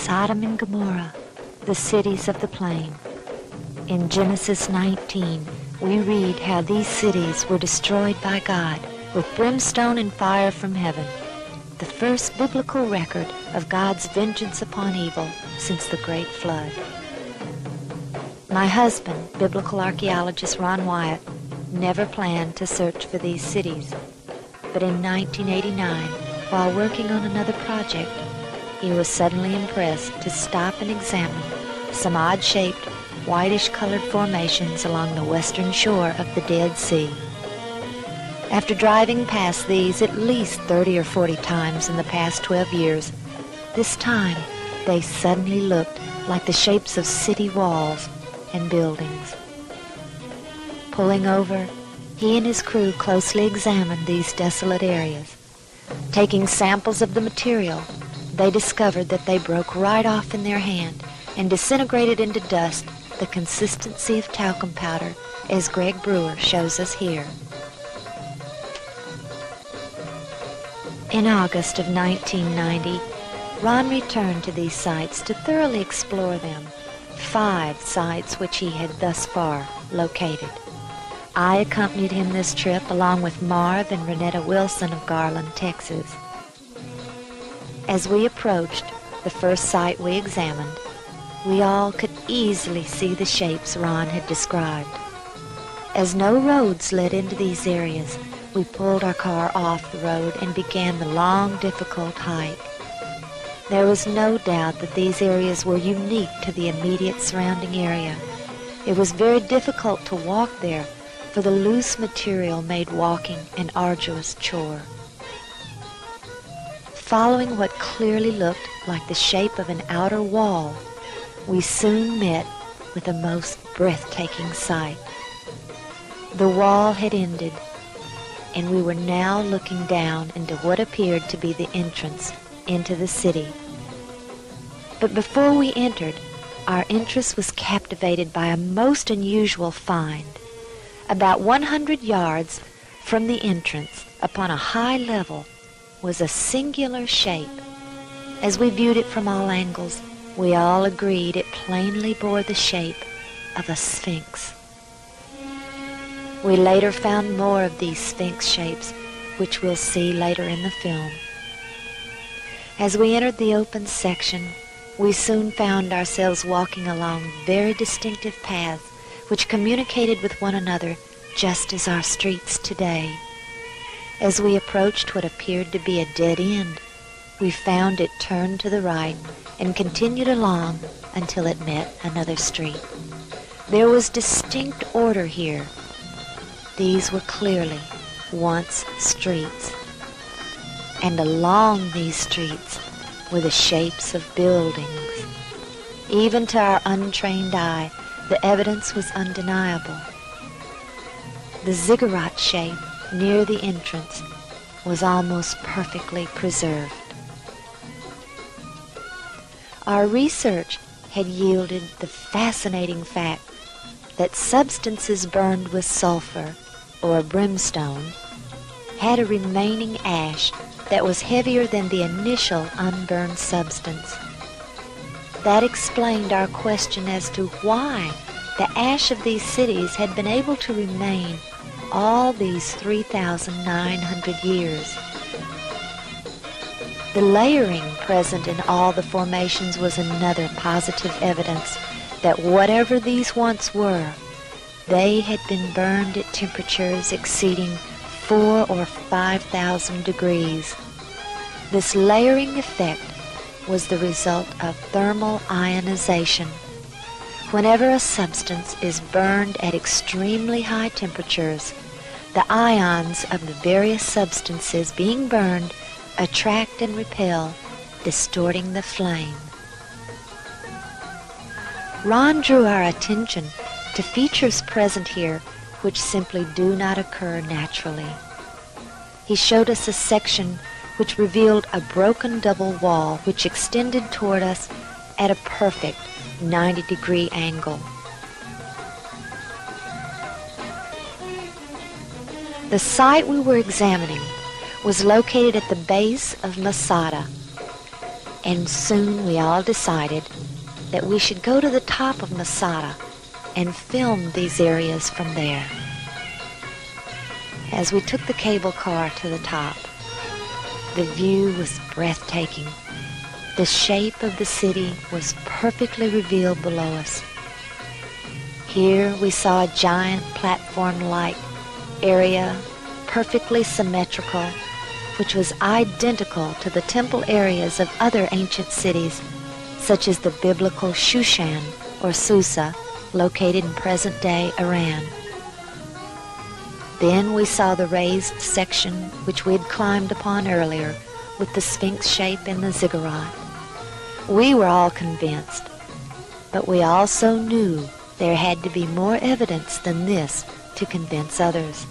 Sodom and Gomorrah, the cities of the plain. In Genesis 19, we read how these cities were destroyed by God with brimstone and fire from heaven, the first biblical record of God's vengeance upon evil since the Great Flood. My husband, biblical archaeologist Ron Wyatt, never planned to search for these cities, but in 1989, while working on another project, he was suddenly impressed to stop and examine some odd-shaped, whitish-colored formations along the western shore of the Dead Sea. After driving past these at least 30 or 40 times in the past 12 years, this time they suddenly looked like the shapes of city walls and buildings. Pulling over, he and his crew closely examined these desolate areas. Taking samples of the material, they discovered that they broke right off in their hand and disintegrated into dust the consistency of talcum powder, as Greg Brewer shows us here. In August of 1990, Ron returned to these sites to thoroughly explore them, 5 sites which he had thus far located. I accompanied him this trip along with Marv and Renetta Wilson of Garland, Texas. As we approached the first site we examined, we all could easily see the shapes Ron had described. As no roads led into these areas, we pulled our car off the road and began the long, difficult hike. There was no doubt that these areas were unique to the immediate surrounding area. It was very difficult to walk there, for the loose material made walking an arduous chore. Following what clearly looked like the shape of an outer wall, we soon met with a most breathtaking sight. The wall had ended, and we were now looking down into what appeared to be the entrance into the city. But before we entered, our interest was captivated by a most unusual find. About 100 yards from the entrance, upon a high level, was a singular shape. As we viewed it from all angles, we all agreed it plainly bore the shape of a sphinx. We later found more of these sphinx shapes, which we'll see later in the film. As we entered the open section, we soon found ourselves walking along very distinctive paths which communicated with one another just as our streets today. As we approached what appeared to be a dead end, we found it turned to the right and continued along until it met another street. There was distinct order here. These were clearly once streets, and along these streets were the shapes of buildings. Even to our untrained eye, the evidence was undeniable. The ziggurat shape near the entrance was almost perfectly preserved. Our research had yielded the fascinating fact that substances burned with sulfur or brimstone had a remaining ash that was heavier than the initial unburned substance. That explained our question as to why the ash of these cities had been able to remain all these 3,900 years. The layering present in all the formations was another positive evidence that whatever these once were, they had been burned at temperatures exceeding 4,000 or 5,000 degrees. This layering effect was the result of thermal ionization. Whenever a substance is burned at extremely high temperatures, the ions of the various substances being burned attract and repel, distorting the flame. Ron drew our attention to features present here which simply do not occur naturally. He showed us a section which revealed a broken double wall which extended toward us at a perfect 90-degree angle. The site we were examining was located at the base of Masada. and soon we all decided that we should go to the top of Masada and film these areas from there. As we took the cable car to the top, the view was breathtaking. The shape of the city was perfectly revealed below us. Here we saw a giant platform-like area, perfectly symmetrical, which was identical to the temple areas of other ancient cities, such as the biblical Shushan or Susa, located in present-day Iran. Then we saw the raised section which we had climbed upon earlier, with the sphinx shape and the ziggurat. We were all convinced, but we also knew there had to be more evidence than this to convince others.